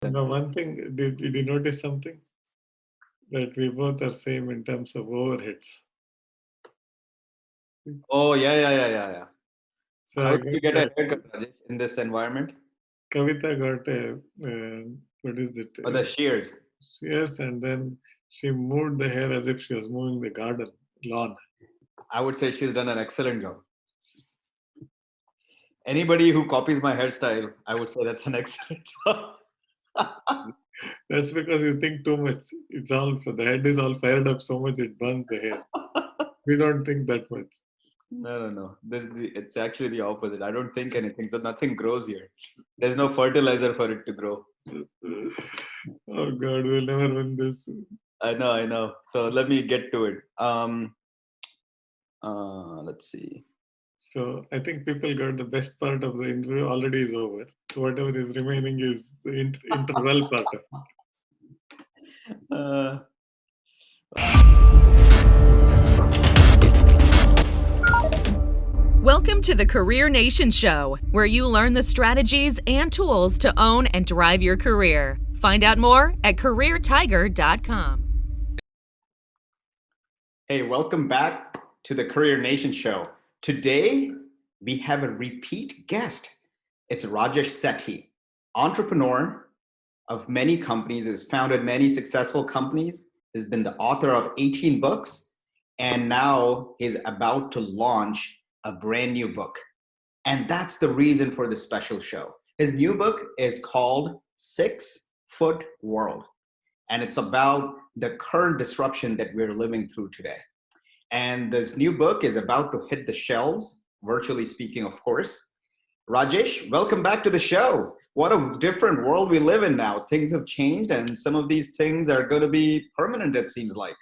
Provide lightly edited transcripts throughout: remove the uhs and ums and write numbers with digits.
Now, one thing, did you notice something? That we both are same in terms of overheads. Oh, yeah. So How I did you get got a haircut, Rajesh, in this environment? Kavita got a, what is it? Or the shears? Shears, and then she moved the hair as if she was moving the garden lawn. I would say she's done an excellent job. Anybody who copies my hairstyle, I would say that's an excellent job. That's because you think too much. It's all the head is all fired up so much it burns the hair. We don't think that much. No. It's actually the opposite. I don't think anything, so nothing grows here. There's no fertilizer for it to grow. Oh God, we'll never win this. I know. So let me get to it. Let's see. So I think people got the best part of the interview already is over. So whatever is remaining is the interval part of it. Welcome to the Career Nation Show, where you learn the strategies and tools to own and drive your career. Find out more at careertiger.com. Hey, welcome back to the Career Nation Show. Today, we have a repeat guest. It's Rajesh Setty, entrepreneur of many companies, has founded many successful companies, has been the author of 18 books, and now is about to launch a brand new book. And that's the reason for this special show. His new book is called 6 Foot World, and it's about the current disruption that we're living through today. And this new book is about to hit the shelves, virtually speaking, of course. Rajesh, welcome back to the show. What a different world we live in now. Things have changed, and some of these things are going to be permanent, it seems like.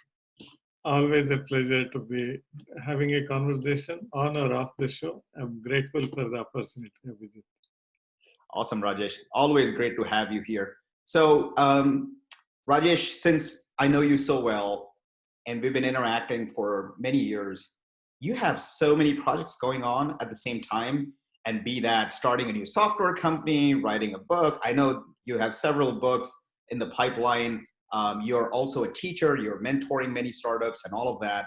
Always a pleasure to be having a conversation on or off the show. I'm grateful for the opportunity to visit. Awesome, Rajesh. Always great to have you here. So, Rajesh, since I know you so well, and we've been interacting for many years, you have so many projects going on at the same time, and be that starting a new software company, writing a book. I know you have several books in the pipeline. You're also a teacher, you're mentoring many startups and all of that.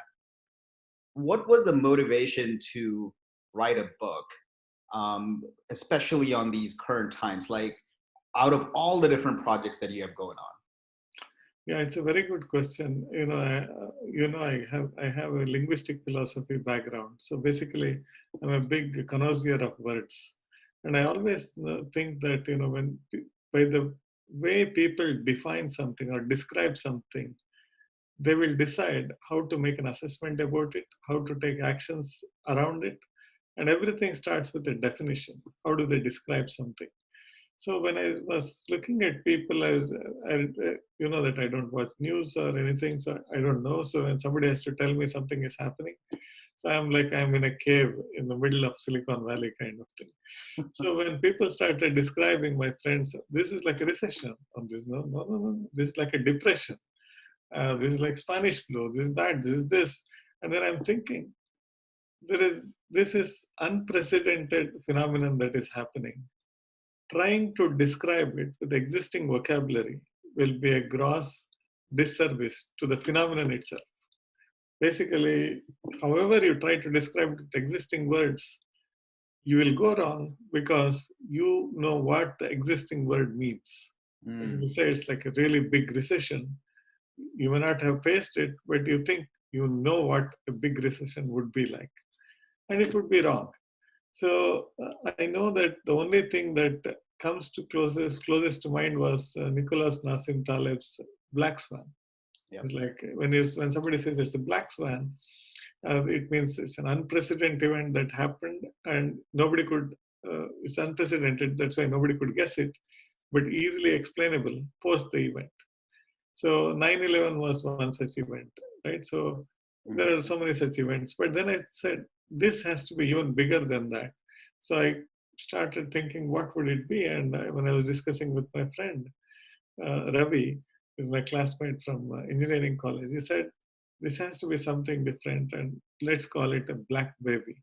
What was the motivation to write a book, especially on these current times, like out of all the different projects that you have going on? Yeah, it's a very good question. I have a linguistic philosophy background. So basically, I'm a big connoisseur of words, and I always think that when by the way people define something or describe something, they will decide how to make an assessment about it, how to take actions around it, and everything starts with a definition. How do they describe something? So when I was looking at people, you know that I don't watch news or anything, so I don't know. So when somebody has to tell me something is happening, so I'm like I'm in a cave in the middle of Silicon Valley kind of thing. So when people started describing my friends, this is like a recession. This no, this is like a depression. This is like Spanish flu. This is that. This is this. And then I'm thinking, this is unprecedented phenomenon that is happening. Trying to describe it with existing vocabulary will be a gross disservice to the phenomenon itself. Basically, however you try to describe it with existing words, you will go wrong because you know what the existing word means. You say it's like a really big recession. You may not have faced it, but you think you know what a big recession would be like. And it would be wrong. So I know that the only thing that comes to closest to mind was Nicholas Nassim Taleb's Black Swan. Yep. It's like when somebody says it's a black swan, it means it's an unprecedented event that happened, and nobody could. It's unprecedented. That's why nobody could guess it, but easily explainable post the event. So 9/11 was one such event, right? So there are so many such events. But then I said, this has to be even bigger than that. So I started thinking, what would it be? And when I was discussing with my friend, Ravi, who's my classmate from engineering college, he said, this has to be something different, and let's call it a black baby.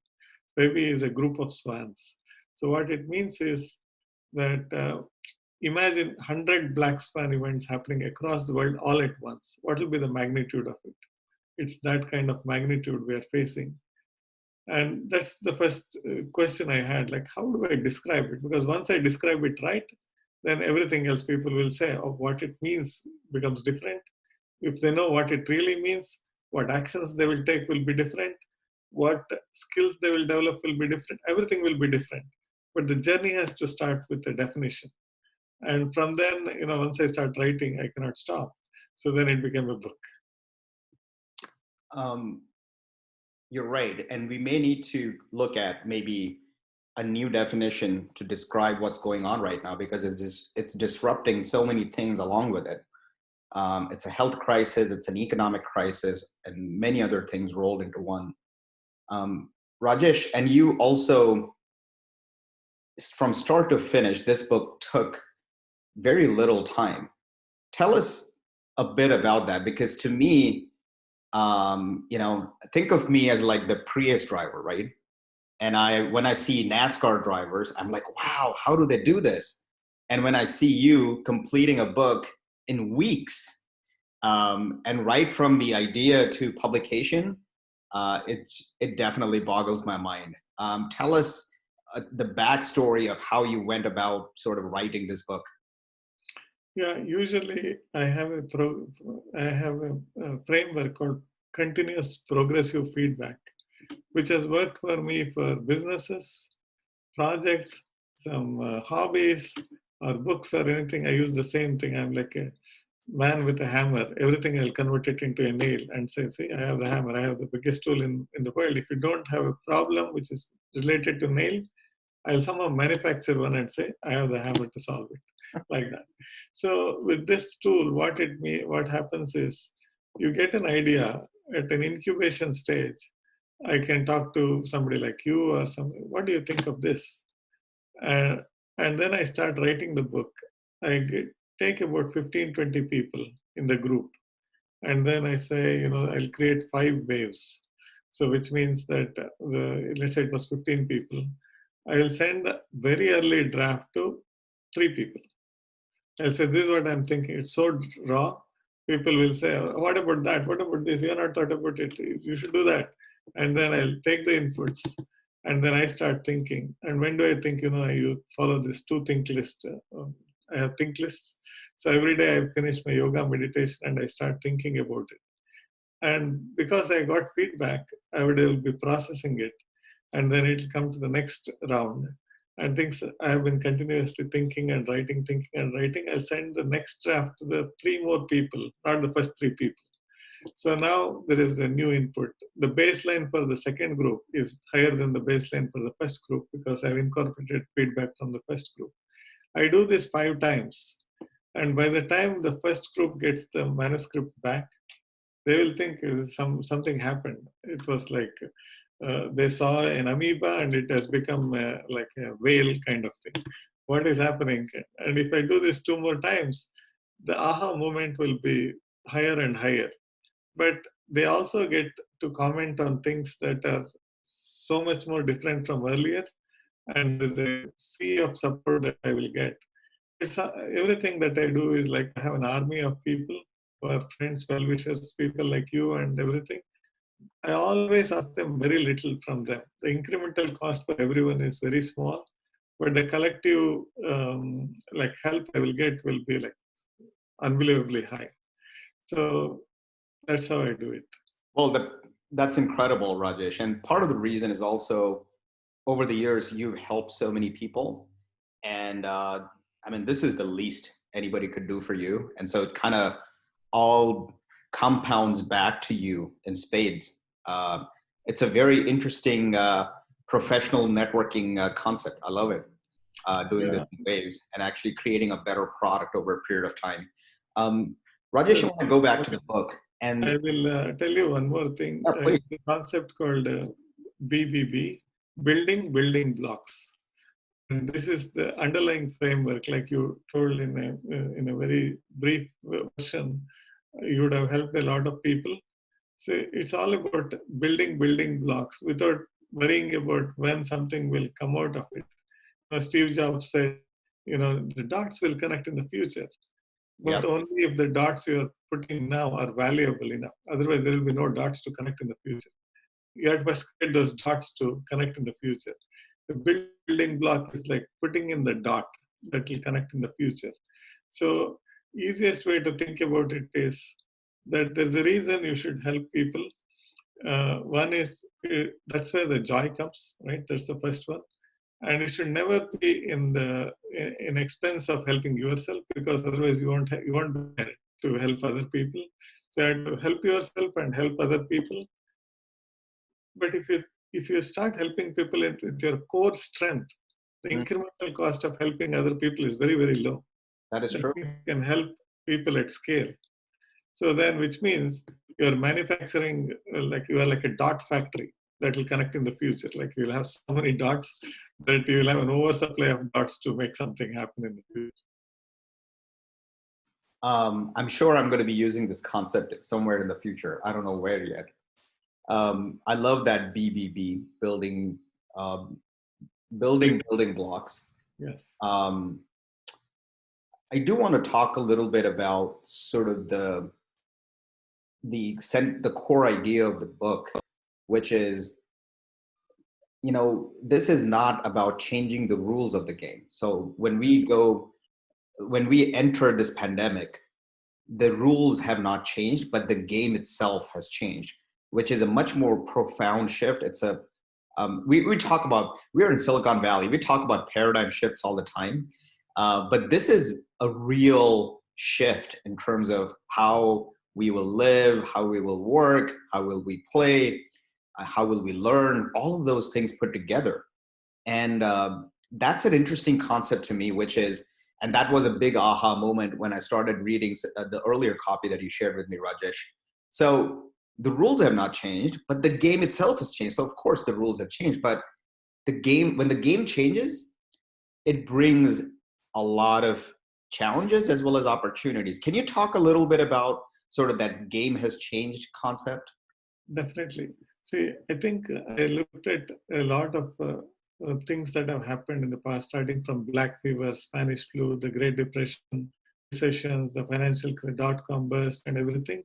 Baby is a group of swans. So what it means is that imagine 100 black swan events happening across the world all at once. What will be the magnitude of it? It's that kind of magnitude we are facing. And that's the first question I had, like, how do I describe it? Because once I describe it right, then everything else people will say, oh, what it means becomes different. If they know what it really means, what actions they will take will be different, what skills they will develop will be different, everything will be different. But the journey has to start with a definition. And from then, once I start writing, I cannot stop. So then it became a book. You're right. And we may need to look at maybe a new definition to describe what's going on right now, because it's disrupting so many things along with it. It's a health crisis, it's an economic crisis, and many other things rolled into one. Rajesh, and you also, from start to finish, this book took very little time. Tell us a bit about that, because to me, think of me as like the Prius driver, right? And when I see NASCAR drivers, I'm like, wow, how do they do this? And when I see you completing a book in weeks, and right from the idea to publication, it definitely boggles my mind. Tell us the backstory of how you went about sort of writing this book. Yeah, usually I have a framework called continuous progressive feedback, which has worked for me for businesses, projects, some hobbies, or books or anything. I use the same thing. I'm like a man with a hammer. Everything I'll convert it into a nail and say, see, I have the hammer. I have the biggest tool in the world. If you don't have a problem which is related to nail, I'll somehow manufacture one and say, I have the hammer to solve it, like that. So with this tool, what happens is you get an idea at an incubation stage. I can talk to somebody like you or somebody, what do you think of this? And then I start writing the book. Take about 15, 20 people in the group. And then I say, I'll create 5 waves. So which means that, let's say it was 15 people. I will send a very early draft to 3 people. I'll say, this is what I'm thinking. It's so raw. People will say, what about that? What about this? You're not thought about it. You should do that. And then I'll take the inputs. And then I start thinking. And when do I think? I follow this 2 think list. I have think lists. So every day I finish my yoga meditation and I start thinking about it. And because I got feedback, I will be processing it. And then it'll come to the next round. And things I have been continuously thinking and writing. I'll send the next draft to the 3 more people, not the first 3 people. So now there is a new input. The baseline for the second group is higher than the baseline for the first group because I've incorporated feedback from the first group. I do this 5 times. And by the time the first group gets the manuscript back, they will think something happened. It was like they saw an amoeba and it has become like a whale kind of thing. What is happening? And if I do this 2 more times, the aha moment will be higher and higher. But they also get to comment on things that are so much more different from earlier. And there's a sea of support that I will get. It's everything that I do is like I have an army of people who are friends, well-wishers, people like you and everything. I always ask them very little from them. The incremental cost for everyone is very small, but the collective help I will get will be like unbelievably high. So that's how I do it. Well, that's incredible, Rajesh. And part of the reason is also over the years, you've helped so many people. And this is the least anybody could do for you. And so it kind of all compounds back to you in spades. It's a very interesting professional networking concept. I love it. Doing this in waves and actually creating a better product over a period of time. Rajesh, I want to go back to the book. And I will tell you one more thing. The concept called BBB, building blocks. And this is the underlying framework, like you told in a very brief version. You would have helped a lot of people. So it's all about building blocks without worrying about when something will come out of it. Steve Jobs said, the dots will connect in the future, but Yep. only if the dots you're putting now are valuable enough. Otherwise, there will be no dots to connect in the future. You have to first create those dots to connect in the future. The building block is like putting in the dot that will connect in the future. So easiest way to think about it is that there's a reason you should help people. One is that's where the joy comes, right? That's the first one, and it should never be in expense of helping yourself, because otherwise you won't be there to help other people. So you have to help yourself and help other people. But if you start helping people with your core strength, the Mm, incremental cost of helping other people is very, very low. that is That true. means you can help people at scale. So then, which means you're manufacturing, like you are like a dot factory that will connect in the future. Like you'll have so many dots that you'll have an oversupply of dots to make something happen in the future. I'm sure I'm going to be using this concept somewhere in the future. I don't know where yet. I love that BBB, um, building blocks. Yes. I do want to talk a little bit about sort of the core idea of the book, which is, this is not about changing the rules of the game. So when we enter this pandemic, the rules have not changed, but the game itself has changed, which is a much more profound shift. It's we're in Silicon Valley. We talk about paradigm shifts all the time. But this is a real shift in terms of how we will live, how we will work, how will we play, how will we learn, all of those things put together. And that's an interesting concept to me, and that was a big aha moment when I started reading the earlier copy that you shared with me, Rajesh. So the rules have not changed, but the game itself has changed. So of course the rules have changed, but when the game changes, it brings a lot of challenges as well as opportunities. Can you talk a little bit about sort of that game has changed concept? Definitely. See, I think I looked at a lot of things that have happened in the past, starting from Black Fever, Spanish flu, the Great Depression, recessions, the financial dot-com burst, and everything.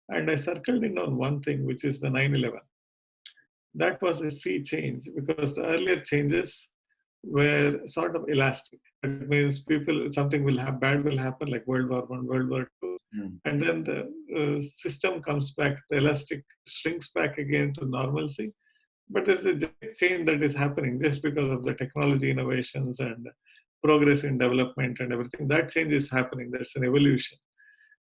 And I circled in on one thing, which is the 9/11. That was a sea change, because the earlier changes were sort of elastic. It means something bad will happen, like World War I, World War II, and then the system comes back, the elastic shrinks back again to normalcy. But there's a giant change that is happening just because of the technology innovations and progress in development and everything. That change is happening. That's an evolution.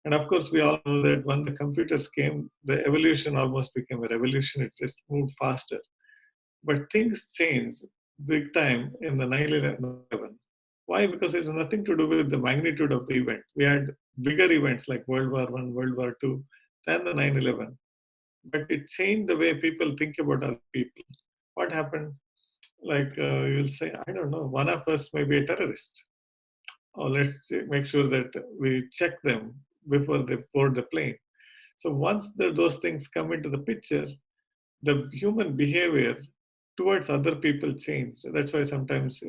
And of course, we all know that when the computers came, the evolution almost became a revolution. It just moved faster. But things changed big time in the 9/11. Why? Because it has nothing to do with the magnitude of the event. We had bigger events like World War I, World War II, than the 9/11. But it changed the way people think about other people. What happened? Like you'll say, I don't know, one of us may be a terrorist. Or let's make sure that we check them before they board the plane. So once those things come into the picture, the human behavior towards other people changed. That's why sometimes,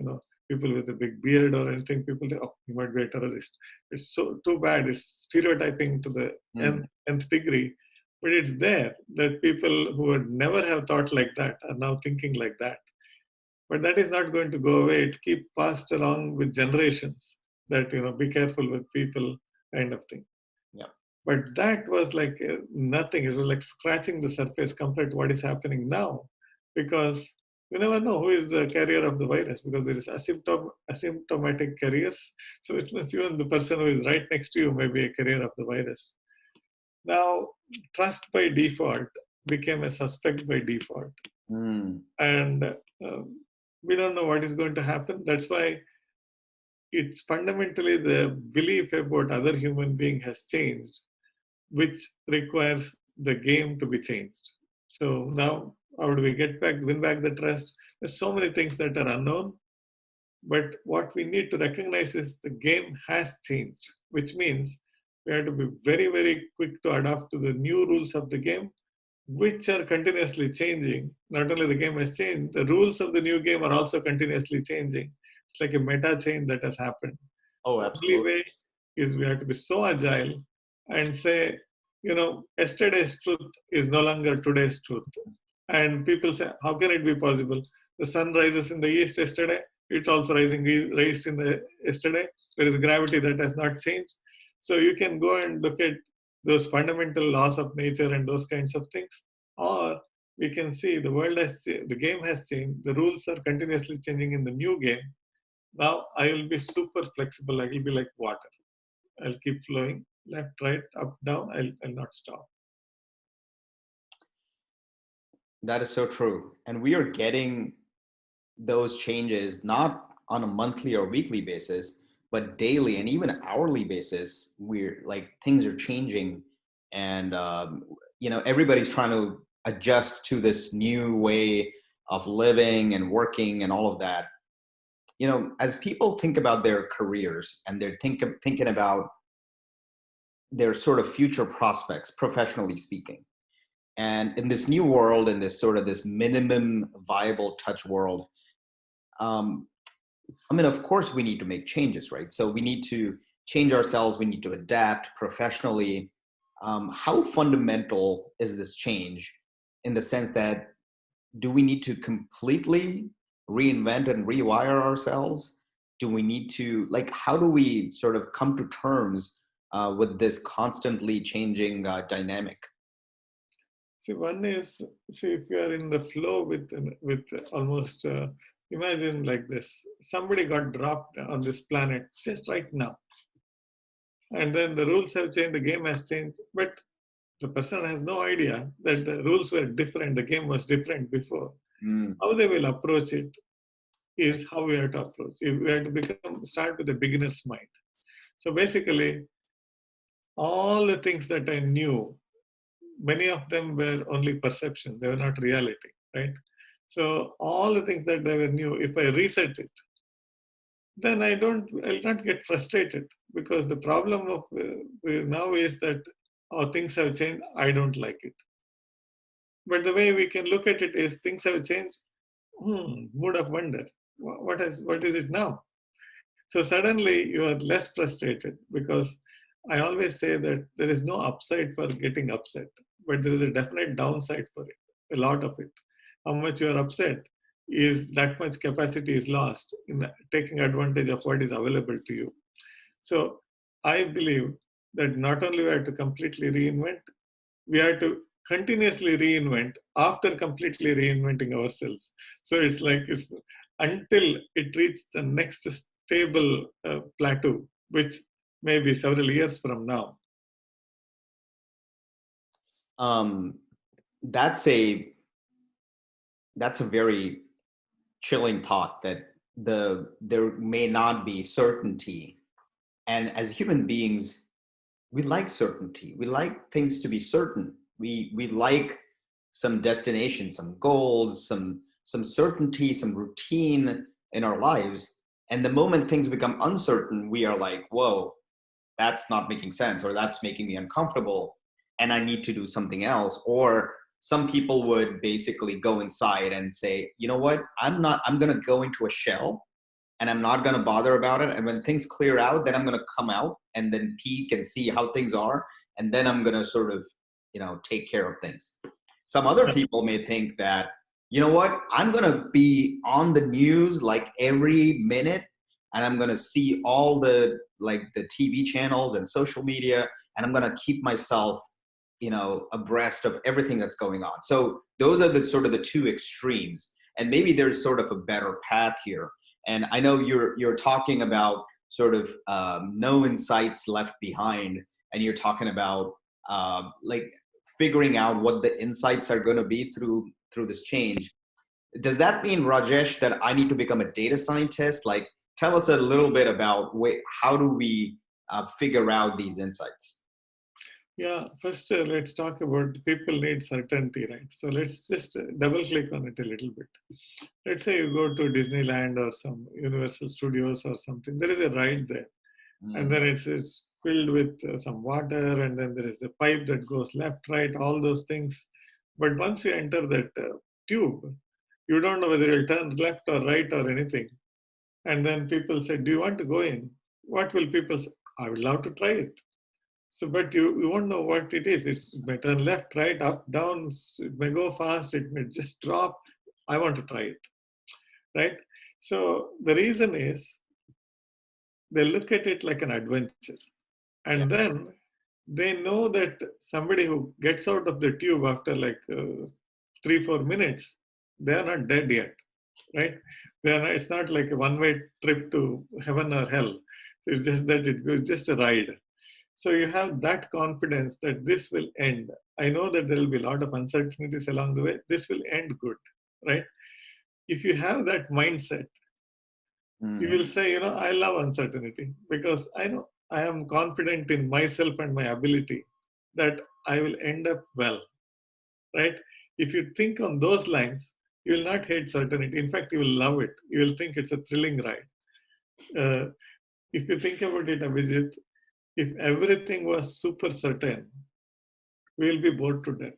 people with a big beard or anything, people say, oh, you might be a terrorist. It's so too bad. It's stereotyping to the nth degree. But it's there that people who would never have thought like that are now thinking like that. But that is not going to go away. It keeps passed along with generations that, be careful with people kind of thing. Yeah. But that was like nothing. It was like scratching the surface compared to what is happening now. Because you never know who is the carrier of the virus, because there is asymptomatic carriers. So it means even the person who is right next to you may be a carrier of the virus. Now, trust by default became a suspect by default. And we don't know what is going to happen. That's why it's fundamentally the belief about other human being has changed, which requires the game to be changed. So now, how do we win back the trust? There's so many things that are unknown. But what we need to recognize is the game has changed, which means we have to be very, very quick to adapt to the new rules of the game, which are continuously changing. Not only the game has changed, the rules of the new game are also continuously changing. It's like a meta chain that has happened. Oh, The only absolutely. way is we have to be so agile and say, yesterday's truth is no longer today's truth. And people say, how can it be possible? The sun rises in the east yesterday. It's also raised in the yesterday. There is gravity that has not changed. So you can go and look at those fundamental laws of nature and those kinds of things. Or we can see the game has changed. The rules are continuously changing in the new game. Now I will be super flexible. I will be like water. I'll keep flowing left, right, up, down. I'll not stop. That is so true. And we are getting those changes not on a monthly or weekly basis, but daily and even hourly basis. We're like things are changing, and everybody's trying to adjust to this new way of living and working and all of that. As people think about their careers and they're thinking about their sort of future prospects, professionally speaking, and in this new world, in this sort of this minimum viable touch world, um, of course, we need to make changes, right? So we need to change ourselves. We need to adapt professionally. How fundamental is this change in the sense that do we need to completely reinvent and rewire ourselves? Do we need to, how do we sort of come to terms with this constantly changing dynamic? See, one is, if you are in the flow with almost, imagine like this: somebody got dropped on this planet just right now, and then the rules have changed, the game has changed, but the person has no idea that the rules were different, the game was different before. Mm. How they will approach it is how we have to approach. We have to start with a beginner's mind. So basically, all the things that I knew, many of them were only perceptions, they were not reality, right? So all the things that I knew, if I reset it, then I'll not get frustrated, because the problem of now is that things have changed, I don't like it. But the way we can look at it is things have changed, mood of wonder. What is it now? So suddenly you are less frustrated, because I always say that there is no upside for getting upset, but there is a definite downside for it, a lot of it. How much you are upset is that much capacity is lost in taking advantage of what is available to you. So I believe that not only we have to completely reinvent, we have to continuously reinvent after completely reinventing ourselves. So it's until it reaches the next stable plateau, which may be several years from now. That's a very chilling thought, that there may not be certainty. And as human beings, we like certainty. We like things to be certain. We like some destination, some goals, some certainty, some routine in our lives. And the moment things become uncertain, we are like, whoa, that's not making sense, or that's making me uncomfortable, and I need to do something else. Or some people would basically go inside and say, you know what, I'm going to go into a shell, and I'm not going to bother about it. And when things clear out, then I'm going to come out and then peek and see how things are. And then I'm going to sort of, take care of things. Some other people may think that, you know what, I'm going to be on the news like every minute, and I'm going to see all the TV channels and social media, and I'm going to keep myself, abreast of everything that's going on. So those are the sort of the two extremes. And maybe there's sort of a better path here. And I know you're talking about sort of no insights left behind, and you're talking about figuring out what the insights are going to be through this change. Does that mean, Rajesh, that I need to become a data scientist? Tell us a little bit about how do we figure out these insights? Yeah, first let's talk about people need certainty, right? So let's just double click on it a little bit. Let's say you go to Disneyland or some Universal Studios or something. There is a ride there, and then it's filled with some water, and then there is a pipe that goes left, right, all those things. But once you enter that tube, you don't know whether you'll turn left or right or anything. And then people say, do you want to go in? What will people say? I would love to try it. So, but you won't know what it is. It may turn left, right, up, down. It may go fast. It may just drop. I want to try it, right? So the reason is they look at it like an adventure. Yeah. And then they know that somebody who gets out of the tube after like 3-4 minutes, they are not dead yet, right? They are not, it's not like a one-way trip to heaven or hell. So it's just that it goes just a ride. So you have that confidence that this will end. I know that there will be a lot of uncertainties along the way. This will end good, right? If you have that mindset, you will say, I love uncertainty because I know I am confident in myself and my ability that I will end up well, right? If you think on those lines, you will not hate certainty. In fact, you will love it. You will think it's a thrilling ride. Uh, if you think about it, Abhijit, if everything was super certain, we will be bored to death.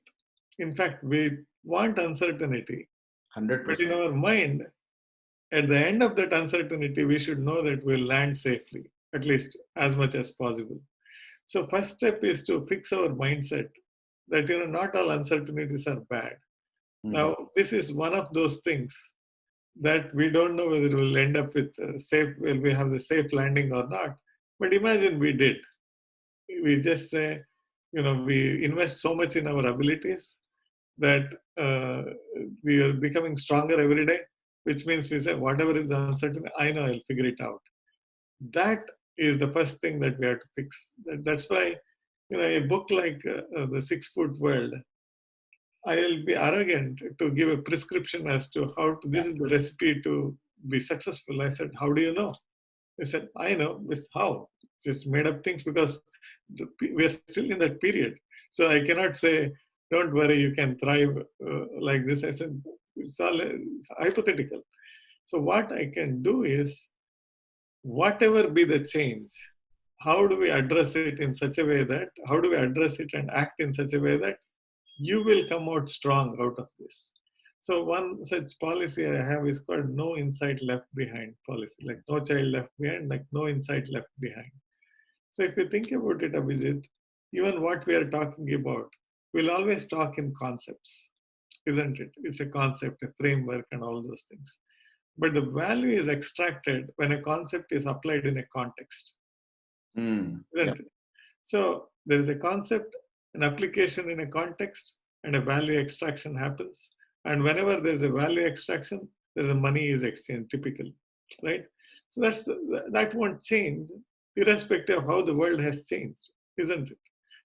In fact, we want uncertainty, but in 100%. our mind, at the end of that uncertainty, we should know that we'll land safely, at least as much as possible. So first step is to fix our mindset that not all uncertainties are bad. Now, this is one of those things that we don't know whether we'll end up with will we have the safe landing or not. But imagine we did. We just say, we invest so much in our abilities that we are becoming stronger every day, which means we say, whatever is the uncertain, I know I'll figure it out. That is the first thing that we have to fix. That's why, a book like The 6 Foot World, I'll be arrogant to give a prescription as to this is the recipe to be successful. I said, how do you know? They said, I know. This how? Just made up things because we're still in that period. So I cannot say, don't worry, you can thrive like this. I said, it's all hypothetical. So what I can do is, whatever be the change, how do we address it in such a way that, how do we address it and act in such a way that you will come out strong out of this? So one such policy I have is called no insight left behind policy, like no child left behind, like no insight left behind. So if you think about it, Abhijit, even what we are talking about, we'll always talk in concepts, isn't it? It's a concept, a framework, and all those things. But the value is extracted when a concept is applied in a context, isn't it? So there is a concept, an application in a context, and a value extraction happens. And whenever there's a value extraction, there's a money is exchanged typically, right? So that won't change irrespective of how the world has changed, isn't it?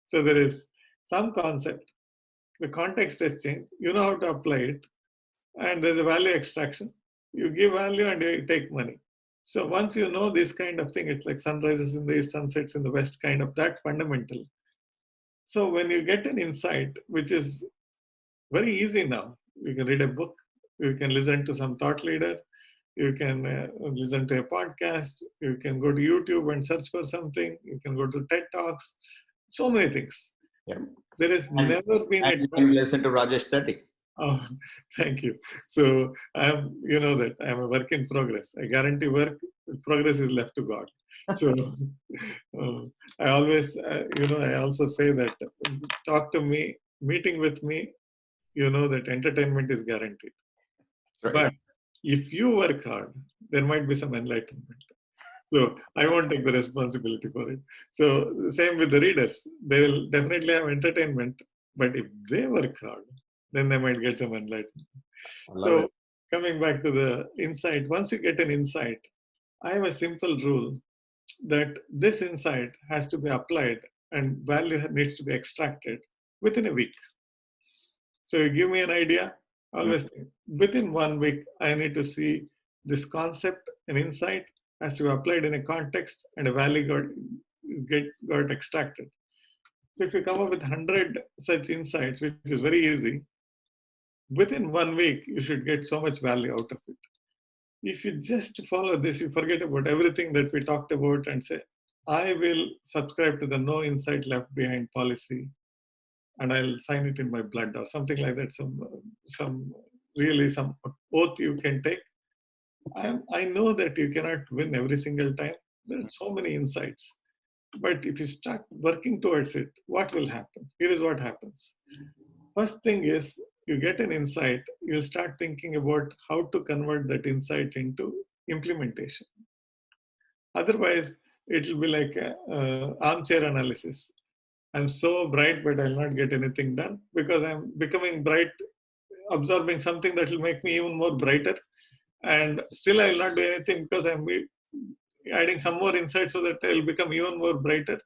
So there is some concept, the context has changed, you know how to apply it, and there's a value extraction. You give value and you take money. So once you know this kind of thing, it's like sunrises in the east, sunsets in the west, kind of that fundamental. So when you get an insight, which is very easy now, you can read a book, you can listen to some thought leader, you can listen to a podcast, you can go to YouTube and search for something, you can go to TED Talks, so many things. Yeah. There has never been a time. You can listen to Rajesh Setty. Oh, thank you. So you know that I'm a work in progress. I guarantee progress is left to God. So I always, I also say that talk to me, meeting with me, that entertainment is guaranteed. Right. But if you work hard, there might be some enlightenment. So I won't take the responsibility for it. So same with the readers. They will definitely have entertainment, but if they work hard, then they might get some enlightenment. So coming back to the insight, once you get an insight, I have a simple rule that this insight has to be applied and value needs to be extracted within a week. So you give me an idea, always think, within 1 week, I need to see this concept, an insight has to be applied in a context and a value got extracted. So if you come up with 100 such insights, which is very easy, within 1 week, you should get so much value out of it. If you just follow this, you forget about everything that we talked about and say, I will subscribe to the no insight left behind policy and I'll sign it in my blood or something like that, some oath you can take. I know that you cannot win every single time. There are so many insights. But if you start working towards it, what will happen? Here is what happens. First thing is, you get an insight, you start thinking about how to convert that insight into implementation. Otherwise, it will be like a armchair analysis. I'm so bright, but I'll not get anything done because I'm becoming bright, absorbing something that will make me even more brighter. And still, I'll not do anything because I'm adding some more insight so that I'll become even more brighter.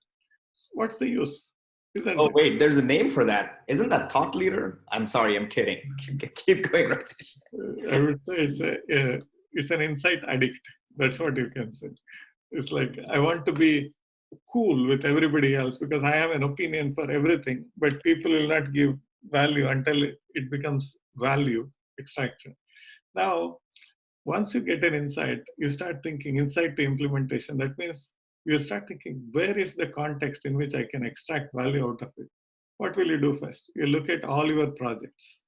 What's the use? Isn't Oh, it? wait, there's a name for that. Isn't that thought leader? I'm sorry, I'm kidding. Keep going, Rajesh. I would say it's an insight addict. That's what you can say. It's like I want to be cool with everybody else because I have an opinion for everything, but people will not give value until it becomes value extraction. Now, once you get an insight, you start thinking insight to implementation. That means you start thinking, where is the context in which I can extract value out of it? What will you do first? You look at all your projects.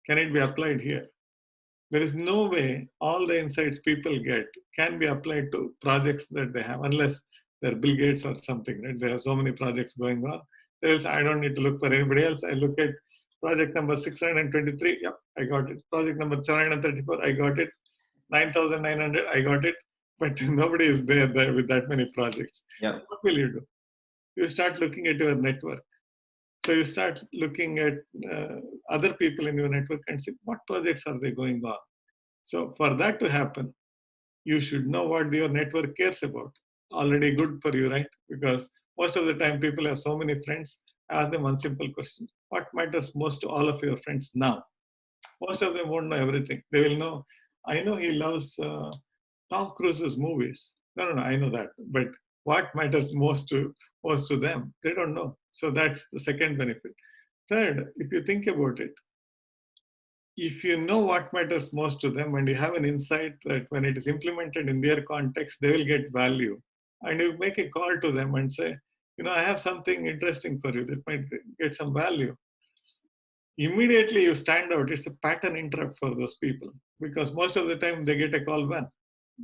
Can it be applied here? There is no way all the insights people get can be applied to projects that they have, unless they're Bill Gates or something. Right? There are so many projects going on. They will say, I don't need to look for anybody else. I look at project number 623. Yep, I got it. Project number 734. I got it. 9,900. I got it. But nobody is there with that many projects. Yeah. So what will you do? You start looking at your network. So you start looking at other people in your network and see what projects are they going on. So for that to happen, you should know what your network cares about. Already good for you, right? Because most of the time people have so many friends. Ask them one simple question. What matters most to all of your friends now? Most of them won't know everything. They will know, I know he loves Tom Cruise's movies. No, I know that. But what matters most to them? They don't know. So that's the second benefit. Third, if you think about it, if you know what matters most to them and you have an insight that when it is implemented in their context, they will get value. And you make a call to them and say, I have something interesting for you that might get some value. Immediately you stand out. It's a pattern interrupt for those people because most of the time they get a call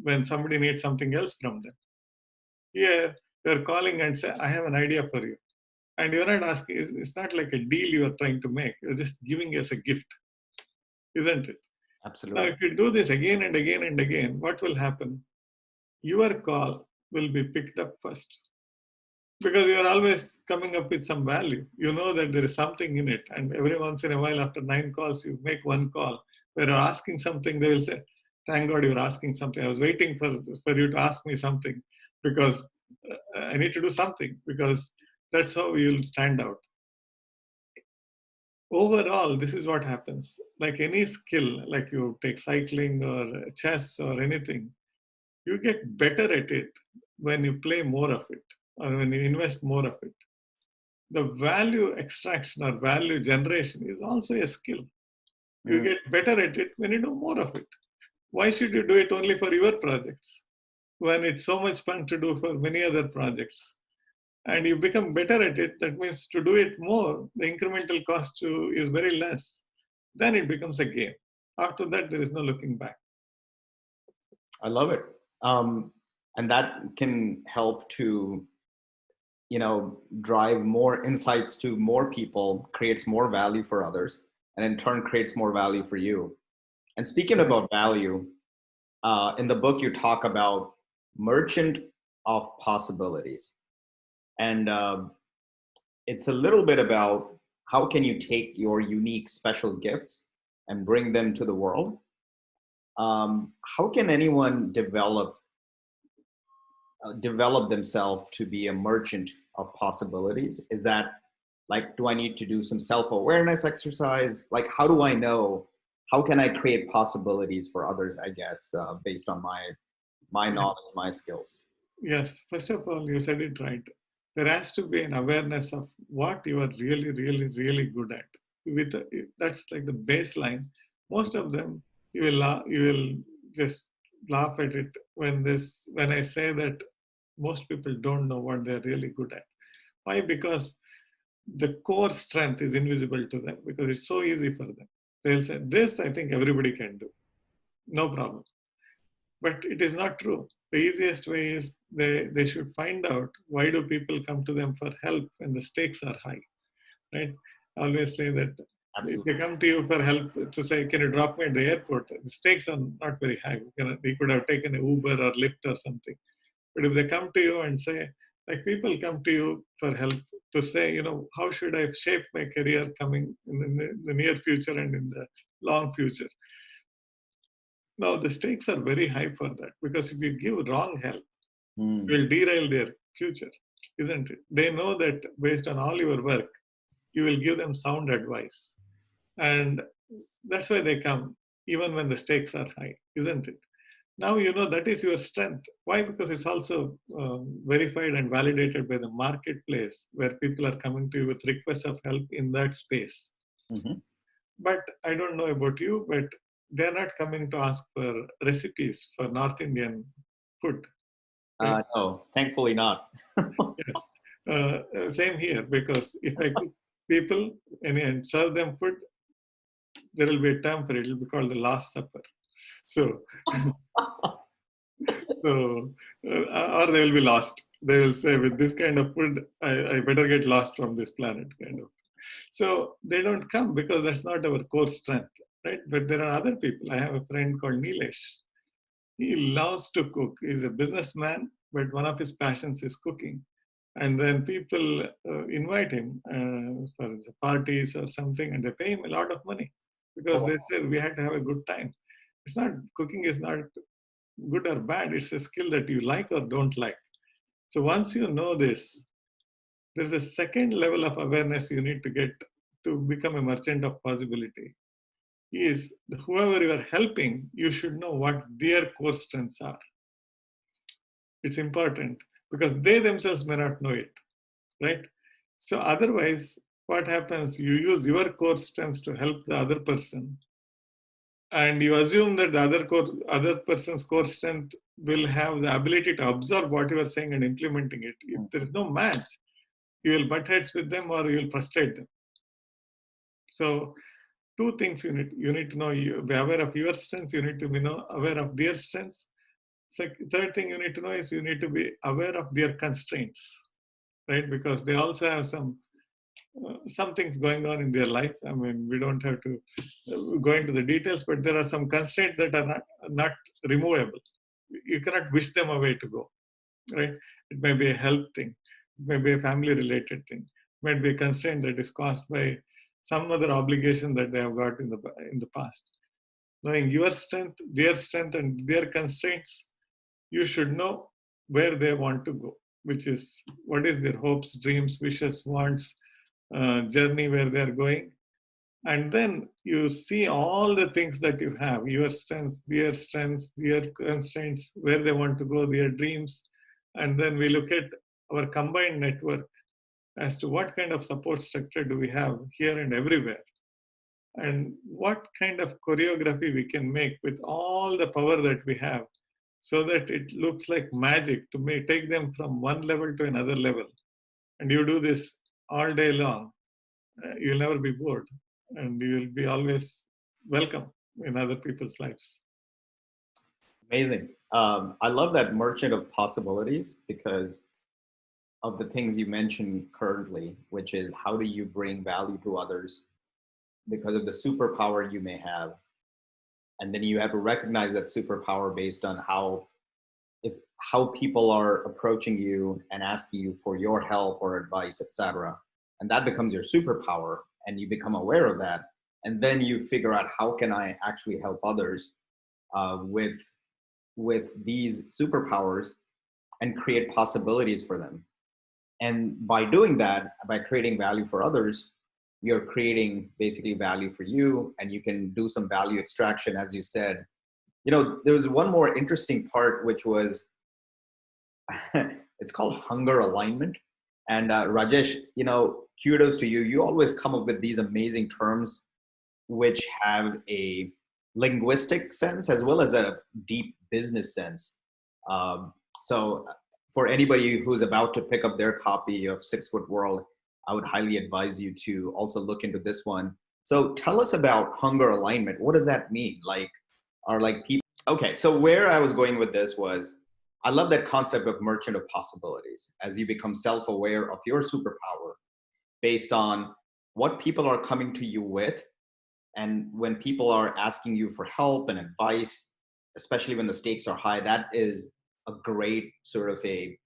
when somebody needs something else from them. Here, they're calling and say, I have an idea for you. And you're not asking, it's not like a deal you're trying to make. You're just giving us a gift, isn't it? Now, Absolutely. if you do this again and again and again, what will happen? Your call will be picked up first because you are always coming up with some value. You know that there is something in it. And every once in a while, after 9 calls, you make one call where you're asking something. They will say, thank God you're asking something. I was waiting for you to ask me something because I need to do something because that's how you'll stand out. Overall, this is what happens. Like any skill, like you take cycling or chess or anything, you get better at it when you play more of it or when you invest more of it. The value extraction or value generation is also a skill. You get better at it when you do more of it. Why should you do it only for your projects when it's so much fun to do for many other projects? And you become better at it. That means to do it more, the incremental cost is very less. Then it becomes a game. After that, there is no looking back. I love it. And that can help to, drive more insights to more people, creates more value for others, and in turn creates more value for you. And speaking about value, in the book, you talk about merchant of possibilities. And it's a little bit about how can you take your unique special gifts and bring them to the world. How can anyone develop themselves to be a merchant of possibilities? Is that like, do I need to do some self-awareness exercise? Like, how do I know? How can I create possibilities for others, I guess, based on my knowledge, my skills? Yes, first of all, you said it right. There has to be an awareness of what you are really, really, really good at. That's like the baseline. Most of them, you will just laugh at it when I say that most people don't know what they're really good at. Why? Because the core strength is invisible to them because it's so easy for them. They'll say, this I think everybody can do. No problem. But it is not true. The easiest way is they should find out why do people come to them for help when the stakes are high, right? I always say that if Absolutely. they come to you for help to say, can you drop me at the airport? The stakes are not very high. They could have taken an Uber or Lyft or something. But if they come to you and say, like people come to you for help to say, how should I shape my career coming in the near future and in the long future? Now, the stakes are very high for that because if you give wrong help, Mm. you will derail their future, isn't it? They know that based on all your work, you will give them sound advice. And that's why they come, even when the stakes are high, isn't it? Now you know that is your strength. Why? Because it's also verified and validated by the marketplace where people are coming to you with requests of help in that space. Mm-hmm. But I don't know about you, but they're not coming to ask for recipes for North Indian food. Right? No, thankfully not. Yes. Same here, because if I cook people and serve them food, there will be a term for it. It will be called the Last Supper. So, or they will be lost. They will say, with this kind of food, I better get lost from this planet, kind of. So they don't come because that's not our core strength, right? But there are other people. I have a friend called Nilesh. He loves to cook. He's a businessman, but one of his passions is cooking. And then people invite him for parties or something, and they pay him a lot of money because they say we had to have a good time. It's not cooking is not good or bad. It's a skill that you like or don't like. So once you know this, there's a second level of awareness you need to get to become a merchant of possibility. Is whoever you are helping, you should know what their core strengths are. It's important because they themselves may not know it, right? So otherwise, what happens? You use your core strengths to help the other person, and you assume that the other person's core strength will have the ability to absorb what you are saying and implementing it. If there is no match, you will butt heads with them or you will frustrate them. So two things you need to know. You be aware of your strengths. You need to be aware of their strengths. Third thing you need to know is you need to be aware of their constraints, right? Because they also have some things going on in their life. I mean, we don't have to go into the details, but there are some constraints that are not removable. You cannot wish them away to go, right? It may be a health thing. It may be a family-related thing. It might be a constraint that is caused by some other obligation that they have got in the past. Knowing your strength, and their constraints, you should know where they want to go, which is what is their hopes, dreams, wishes, wants, journey where they are going. And then you see all the things that you have, your strengths, their constraints, where they want to go, their dreams. And then we look at our combined network as to what kind of support structure do we have here and everywhere. And what kind of choreography we can make with all the power that we have so that it looks like magic to take them from one level to another level. And you do this all day long, you'll never be bored and you will be always welcome in other people's lives. Amazing. I love that merchant of possibilities because of the things you mentioned currently, which is how do you bring value to others because of the superpower you may have. And then you have to recognize that superpower based on how people are approaching you and asking you for your help or advice, etc. And that becomes your superpower and you become aware of that. And then you figure out how can I actually help others with these superpowers and create possibilities for them. And by doing that, by creating value for others, you're creating basically value for you, and you can do some value extraction, as you said. There was one more interesting part, which was, it's called hunger alignment. And Rajesh, kudos to you. You always come up with these amazing terms, which have a linguistic sense as well as a deep business sense. So for anybody who's about to pick up their copy of 6 Foot World, I would highly advise you to also look into this one. So tell us about hunger alignment. What does that mean? Are people Okay, so where I was going with this was, I love that concept of merchant of possibilities as you become self-aware of your superpower based on what people are coming to you with. And when people are asking you for help and advice, especially when the stakes are high, that is a great sort of a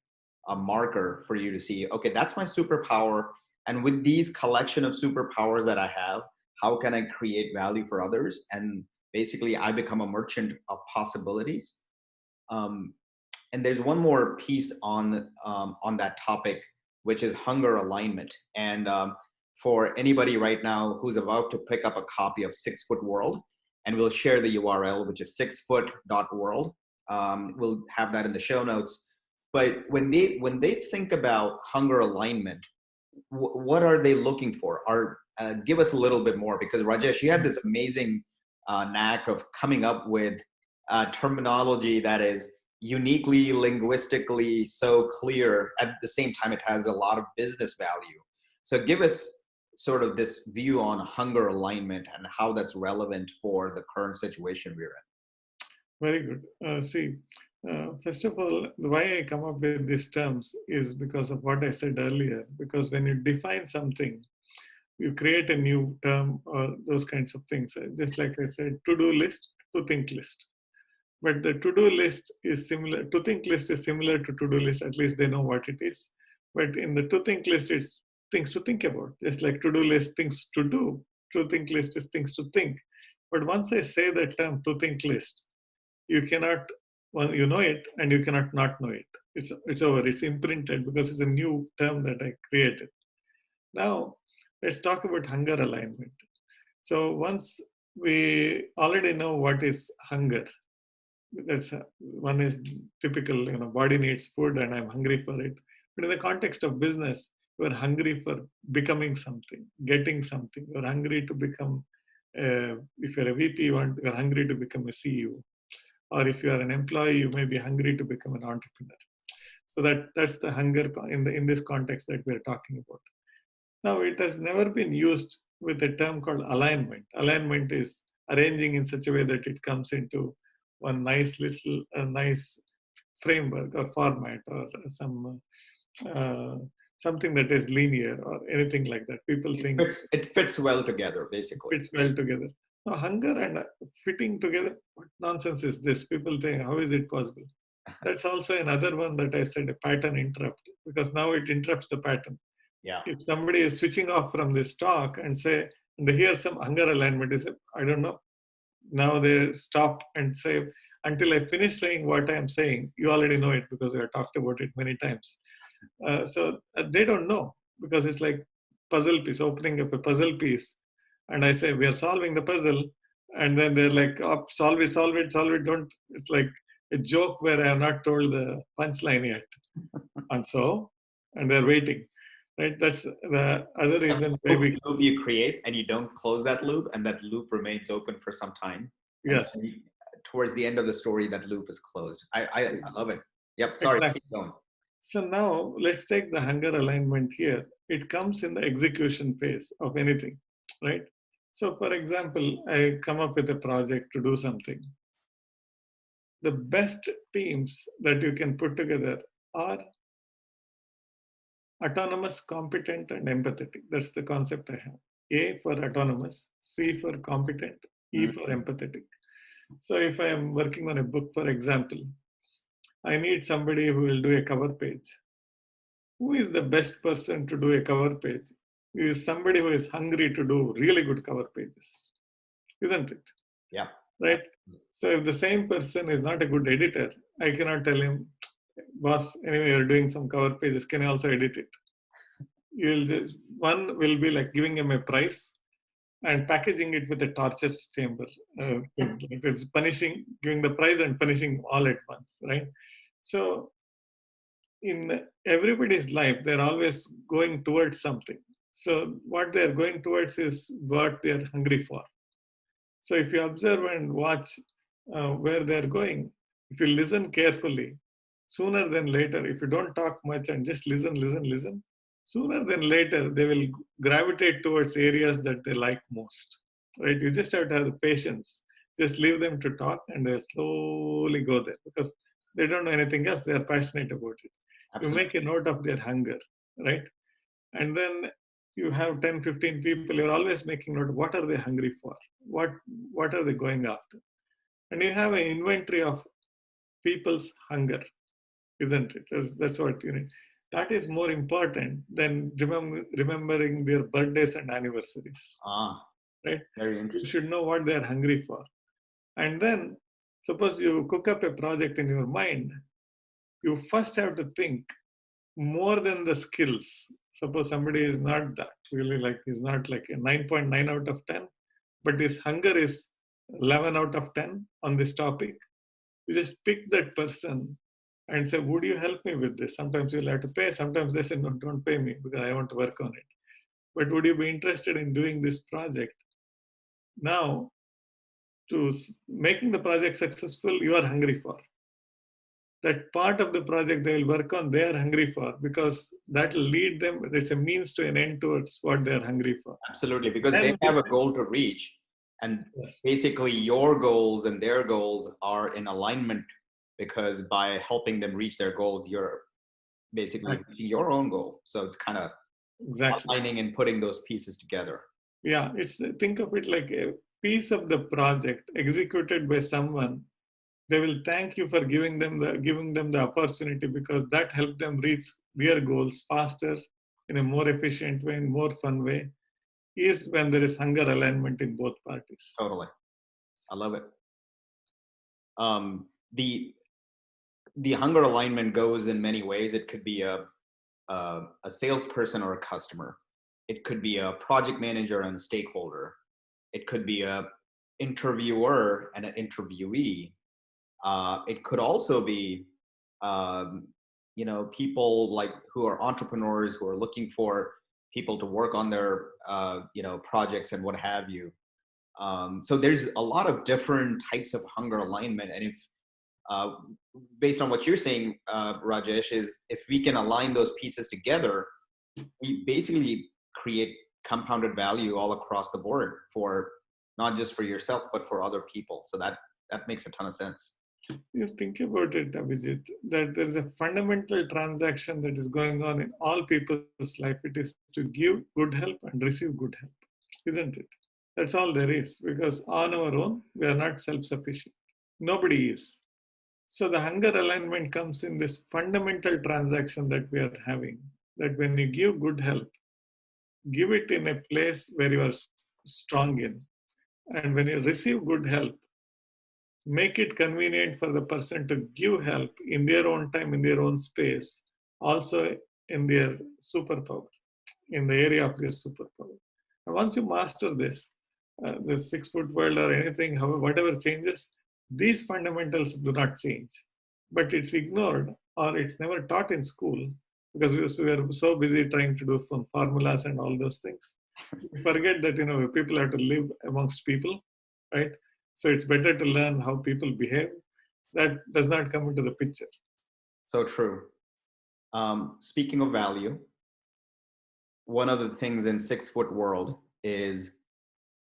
marker for you to see, okay, that's my superpower. And with these collection of superpowers that I have, how can I create value for others? And basically, I become a merchant of possibilities. Um, and there's one more piece on that topic, which is hunger alignment. And for anybody right now who's about to pick up a copy of 6 Foot World, and we'll share the URL, which is 6foot.world. We'll have that in the show notes. But when they think about hunger alignment, what are they looking for? Give us a little bit more, because Rajesh, you have this amazing knack of coming up with terminology that is uniquely linguistically so clear. At the same time, it has a lot of business value. So give us sort of this view on hunger alignment and how that's relevant for the current situation we're in. Very good. First of all, why I come up with these terms is because of what I said earlier. Because when you define something, you create a new term or those kinds of things. Just like I said, to-do list, to-think list. But the to-do list is similar, to-think list is similar to to-do list, at least they know what it is. But in the to-think list, it's things to think about. Just like to-do list, things to do. To-think list is things to think. But once I say the term to-think list, you cannot, well, you know it and you cannot not know it. It's over, it's imprinted because it's a new term that I created. Now, let's talk about hunger alignment. So once we already know what is hunger, that's one is typical, body needs food and I'm hungry for it. But in the context of business, you're hungry for becoming something, getting something. You're hungry to become, if you're a VP, you're hungry to become a CEO. Or if you are an employee, you may be hungry to become an entrepreneur. So that's the hunger in this context that we're talking about. Now, it has never been used with a term called alignment. Alignment is arranging in such a way that it comes into one nice framework or format or something that is linear or anything like that. People think it fits well together, basically. Fits well together. Now, hunger and fitting together, what nonsense is this? People think, how is it possible? That's also another one that I said, a pattern interrupt, because now it interrupts the pattern. Yeah. If somebody is switching off from this talk and say, and they hear some hunger alignment, they say, I don't know. Now they stop and say, until I finish saying what I am saying, you already know it because we have talked about it many times. So they don't know, because it's like puzzle piece, opening up a puzzle piece. And I say, we are solving the puzzle. And then they're like, oh, solve it. Don't. It's like a joke where I have not told the punchline yet. And they're waiting. Right? That's the other reason why we loop you create and you don't close that loop, and that loop remains open for some time. Yes. Towards the end of the story, that loop is closed. I love it. Yep. Sorry, exactly. Keep going. So now let's take the hunger alignment here. It comes in the execution phase of anything, right? So for example, I come up with a project to do something. The best teams that you can put together are autonomous, competent, and empathetic. That's the concept I have. A for autonomous, C for competent, E for empathetic. So if I am working on a book, for example, I need somebody who will do a cover page. Who is the best person to do a cover page? Is somebody who is hungry to do really good cover pages, isn't it? Yeah. Right? So if the same person is not a good editor, I cannot tell him, boss, anyway, you're doing some cover pages, can you also edit it? One will be like giving him a prize and packaging it with a torture chamber. It's punishing, giving the prize and punishing all at once, right? So in everybody's life, they're always going towards something. So what they're going towards is what they're hungry for. So if you observe and watch where they're going, if you listen carefully, sooner than later, if you don't talk much and just listen, sooner than later, they will gravitate towards areas that they like most, right? You just have to have the patience. Just leave them to talk and they'll slowly go there because they don't know anything else. They are passionate about it. You Absolutely. make a note of their hunger, right? And then you have 10, 15 people, you're always making note, what are they hungry for? What are they going after? And you have an inventory of people's hunger, isn't it? That's what you need. That is more important than remembering their birthdays and anniversaries, Ah, right? very You interesting. should know what they are hungry for. And then, suppose you cook up a project in your mind, you first have to think more than the skills. Suppose somebody is not that really like, is not like a 9.9 out of 10, but his hunger is 11 out of 10 on this topic. You just pick that person and say, would you help me with this? Sometimes you'll have to pay. Sometimes they say, no, don't pay me because I want to work on it. But would you be interested in doing this project? Now, to making the project successful, you are hungry for. That part of the project they will work on, they are hungry for because that will lead them, it's a means to an end towards what they are hungry for. Absolutely, because they Then, have a goal to reach, and yes, basically your goals and their goals are in alignment, because by helping them reach their goals, you're basically reaching your own goal. So it's kind of exactly. aligning and putting those pieces together. Yeah, it's think of it like a piece of the project executed by someone. They will thank you for giving them the opportunity because that helped them reach their goals faster, in a more efficient way, in more fun way. Is when there is hunger alignment in both parties. Totally, I love it. The hunger alignment goes in many ways. It could be a salesperson or a customer. It could be a project manager and a stakeholder. It could be a interviewer and an interviewee. It could also be, people like who are entrepreneurs who are looking for people to work on their, projects and what have you. So there's a lot of different types of hunger alignment. And if, uh, based on what you're saying, Rajesh, is if we can align those pieces together, we basically create compounded value all across the board for not just for yourself, but for other people. So that makes a ton of sense. Just think about it, Abhijit, that there is a fundamental transaction that is going on in all people's life. It is to give good help and receive good help, isn't it? That's all there is, because on our own, we are not self sufficient. Nobody is. So the hunger alignment comes in this fundamental transaction that we are having, that when you give good help, give it in a place where you are strong in. And when you receive good help, make it convenient for the person to give help in their own time, in their own space, also in their superpower, in the area of their superpower. And once you master this, the 6 foot world or anything, however, whatever changes, these fundamentals do not change. But it's ignored or it's never taught in school because we are so busy trying to do formulas and all those things. We forget that people have to live amongst people, right? So it's better to learn how people behave. That does not come into the picture. So true. Speaking of value, one of the things in 6 foot world is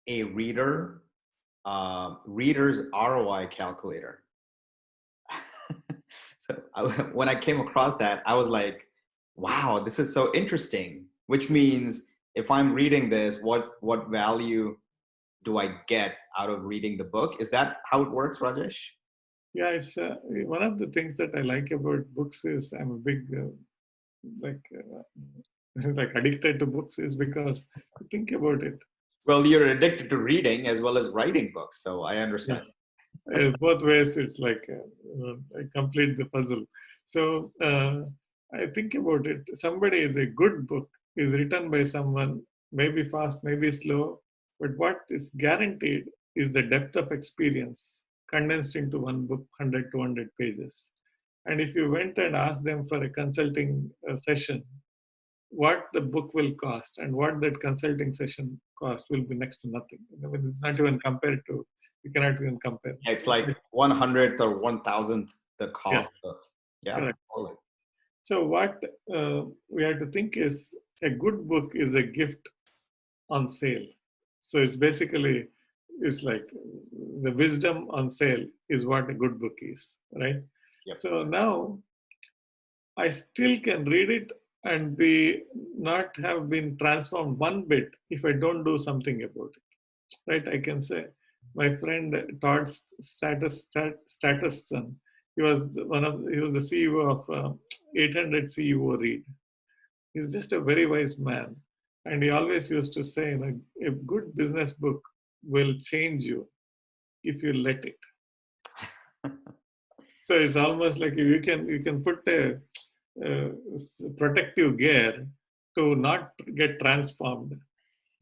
a reader's ROI calculator. So when I came across that, I was like, wow, this is so interesting, which means if I'm reading this, what value do I get out of reading the book? Is that how it works, Rajesh? Yeah, it's one of the things that I like about books is I'm a big like like addicted to books is because think about it. Well, you're addicted to reading as well as writing books, so I understand. Yes, both ways it's like I complete the puzzle. So I think about it. Somebody is a good book is written by someone, maybe fast, maybe slow, but what is guaranteed is the depth of experience condensed into one book, 100, 200 pages. And if you went and asked them for a consulting session, what the book will cost and what that consulting session cost will be next to nothing. I mean, it's not even compared to, you cannot even compare. It's like 100th or 1000th the Yes, cost of, yeah, correct. totally. So what we have to think is a good book is a gift on sale. So it's basically is like the wisdom on sale is what a good book is, right? Yep. So now I still can read it and be not have been transformed one bit if I don't do something about it, right? I can say my friend Todd Statterson, he was the CEO of 800 CEO Read. He's just a very wise man, and he always used to say, a good business book will change you if you let it. So it's almost like you can put a protective gear to not get transformed,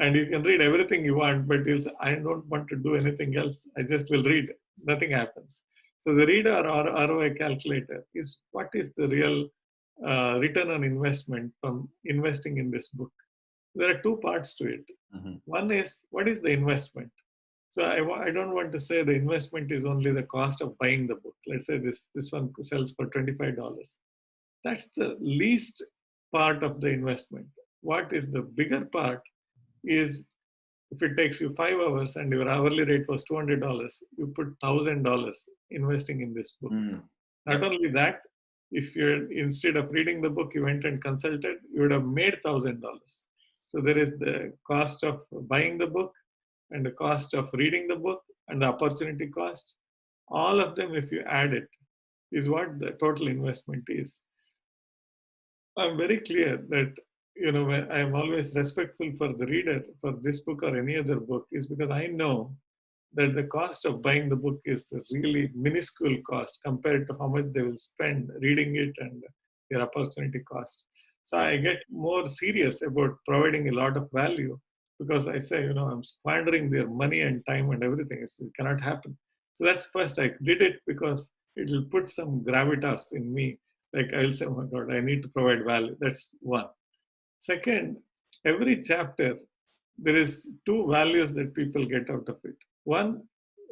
and you can read everything you want, but you'll say, I don't want to do anything else. I just will read. Nothing happens. So the reader or ROI calculator is what is the real return on investment from investing in this book. There are two parts to it. Mm-hmm. One is, what is the investment? So I don't want to say the investment is only the cost of buying the book. Let's say this one sells for $25. That's the least part of the investment. What is the bigger part is, if it takes you 5 hours and your hourly rate was $200, you put $1,000 investing in this book. Mm. Not only that, if you instead of reading the book, you went and consulted, you would have made $1,000. So there is the cost of buying the book and the cost of reading the book and the opportunity cost. All of them, if you add it, is what the total investment is. I'm very clear that I am always respectful for the reader for this book or any other book, is because I know that the cost of buying the book is a really minuscule cost compared to how much they will spend reading it and their opportunity cost. So I get more serious about providing a lot of value, because I say, I'm squandering their money and time and everything. It cannot happen. So that's first. I did it because it will put some gravitas in me. Like I'll say, oh my God, I need to provide value. That's one. Second, every chapter, there is two values that people get out of it. One,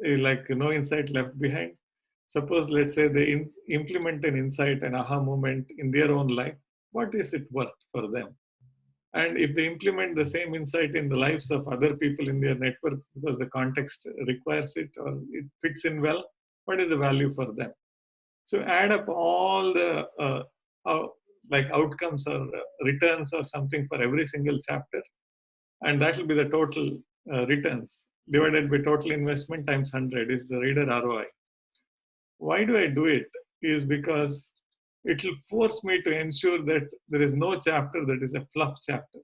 like no insight left behind. Suppose, let's say they implement an insight, an aha moment in their own life. What is it worth for them? And if they implement the same insight in the lives of other people in their network because the context requires it or it fits in well, what is the value for them? So add up all the outcomes or returns or something for every single chapter, and that will be the total returns divided by total investment times 100 is the reader ROI. Why do I do it? Is because it will force me to ensure that there is no chapter that is a fluff chapter.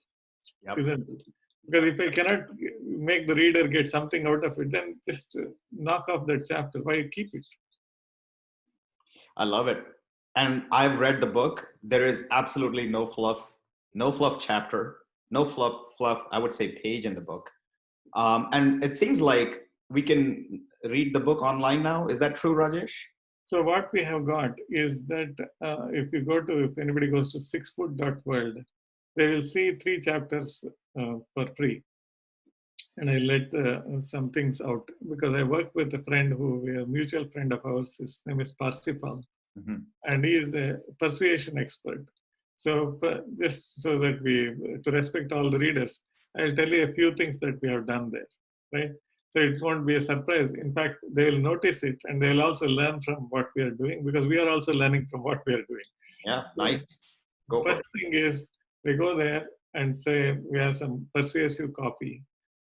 Yep. Isn't it? Because if I cannot make the reader get something out of it, then just knock off that chapter. Why keep it? I love it. And I've read the book. There is absolutely no fluff chapter, no fluff, I would say, page in the book. And it seems like we can read the book online now. Is that true, Rajesh? So what we have got is that if anybody goes to 6foot.world, they will see 3 chapters for free. And I let some things out because I work with a friend a mutual friend of ours. His name is Parsifal, mm-hmm. and he is a persuasion expert. So just so that to respect all the readers, I'll tell you a few things that we have done there, right? So it won't be a surprise. In fact, they will notice it and they will also learn from what we are doing, because we are also learning from what we are doing. Yeah, so nice. Go for it. First thing is, they go there and say, we have some persuasive copy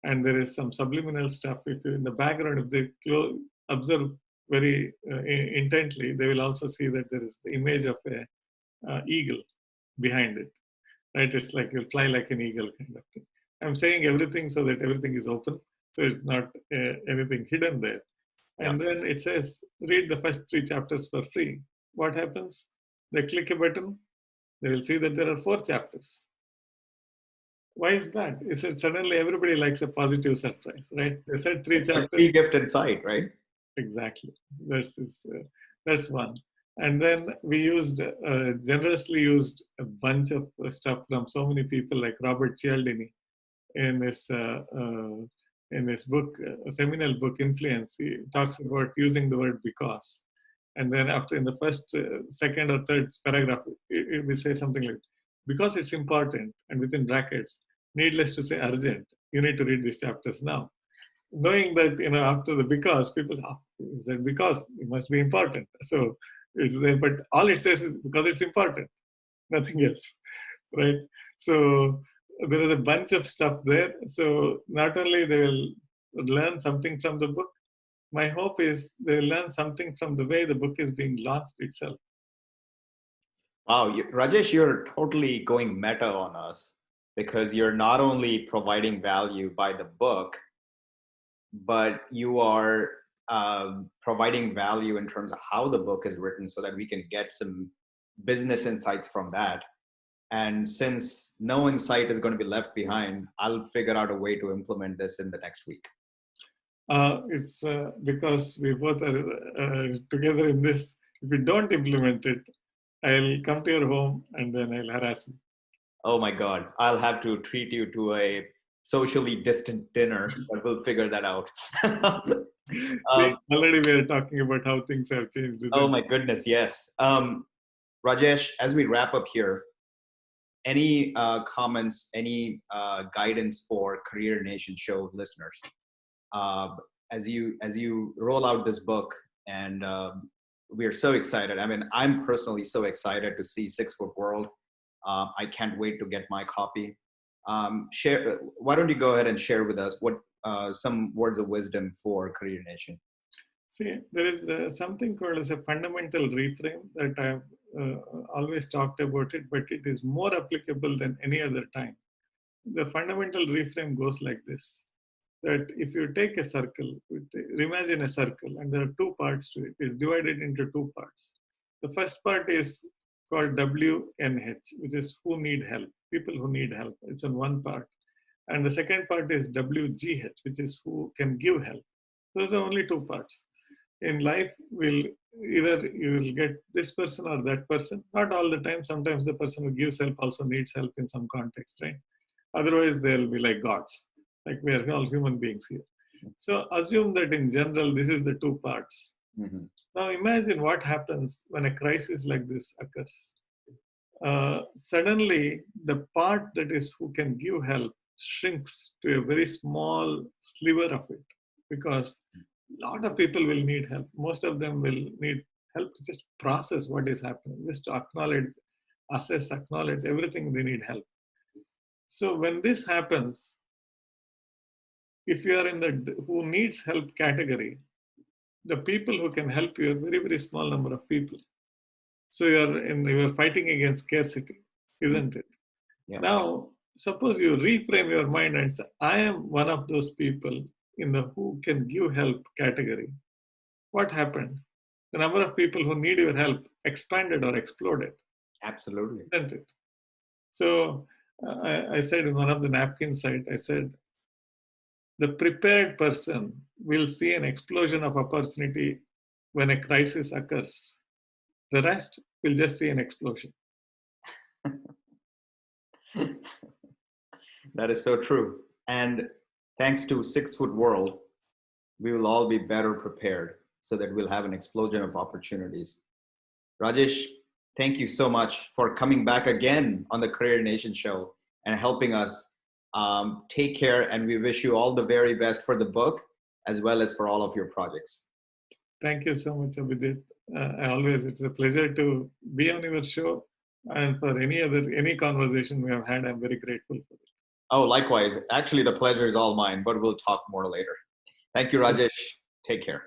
and there is some subliminal stuff. If you in the background, if they observe very intently, they will also see that there is the image of a eagle behind it, right? It's like you'll fly like an eagle kind of thing. I'm saying everything so that everything is open. So it's not anything hidden there. And then it says, read the first 3 chapters for free. What happens? They click a button. They will see that there are 4 chapters. Why is that? Is it suddenly everybody likes a positive surprise, right? They said 3 chapters. Free gift inside, right? Exactly. That's one. And then we generously used a bunch of stuff from so many people like Robert Cialdini in his book, a seminal book, Influence. He talks about using the word because. And then in the first, second or third paragraph, we say something like, because it's important, and within brackets, needless to say urgent, you need to read these chapters now. knowing that, after the because, people said because it must be important. So it's there, but all it says is because it's important, nothing else, right? So there is a bunch of stuff there. So not only they will learn something from the book, my hope is they will learn something from the way the book is being launched itself. Wow, Rajesh, you're totally going meta on us, because you're not only providing value by the book, but you are providing value in terms of how the book is written, so that we can get some business insights from that. And since no insight is going to be left behind, I'll figure out a way to implement this in the next week. It's because we both are together in this. If we don't implement it, I'll come to your home and then I'll harass you. Oh my God, I'll have to treat you to a socially distant dinner, but we'll figure that out. See, already we are talking about how things have changed. Oh my goodness, yes. Rajesh, as we wrap up here, any comments, any guidance for Career Nation Show listeners as you roll out this book? And we are so excited. I mean, I'm personally so excited to see 6 Foot World. I can't wait to get my copy. Why don't you go ahead and share with us what some words of wisdom for Career Nation? See, there is something called as a fundamental reframe that I've always talked about it, but it is more applicable than any other time. The fundamental reframe goes like this, that if you take a circle, imagine a circle, and there are 2 parts to it. It's divided into 2 parts. The first part is called WNH, which is who need help, people who need help. It's on one part. And the second part is WGH, which is who can give help. Those are only 2 parts. In life, you will get this person or that person. Not all the time. Sometimes the person who gives help also needs help in some context, right? Otherwise, they'll be like gods. Like we are all human beings here. So assume that in general, this is the 2 parts. Mm-hmm. Now imagine what happens when a crisis like this occurs. Suddenly, the part that is who can give help shrinks to a very small sliver of it, because a lot of people will need help. Most of them will need help to just process what is happening, just to acknowledge everything they need help. So when this happens, if you are in the who needs help category, the people who can help you are very, very small number of people. So you're fighting against scarcity, isn't it? Yeah. Now, suppose you reframe your mind and say, I am one of those people in the who can give help category. What happened? The number of people who need your help expanded or exploded. Absolutely. Isn't it? So I said in one of the napkin site, I said, the prepared person will see an explosion of opportunity when a crisis occurs. The rest will just see an explosion. That is so true. And thanks to 6 Foot World, we will all be better prepared so that we'll have an explosion of opportunities. Rajesh, thank you so much for coming back again on the Career Nation Show and helping us. Take care, and we wish you all the very best for the book as well as for all of your projects. Thank you so much, Abhijit. It's a pleasure to be on your show, and for any conversation we have had, I'm very grateful for it. Oh, likewise. Actually, the pleasure is all mine, but we'll talk more later. Thank you, Rajesh. Take care.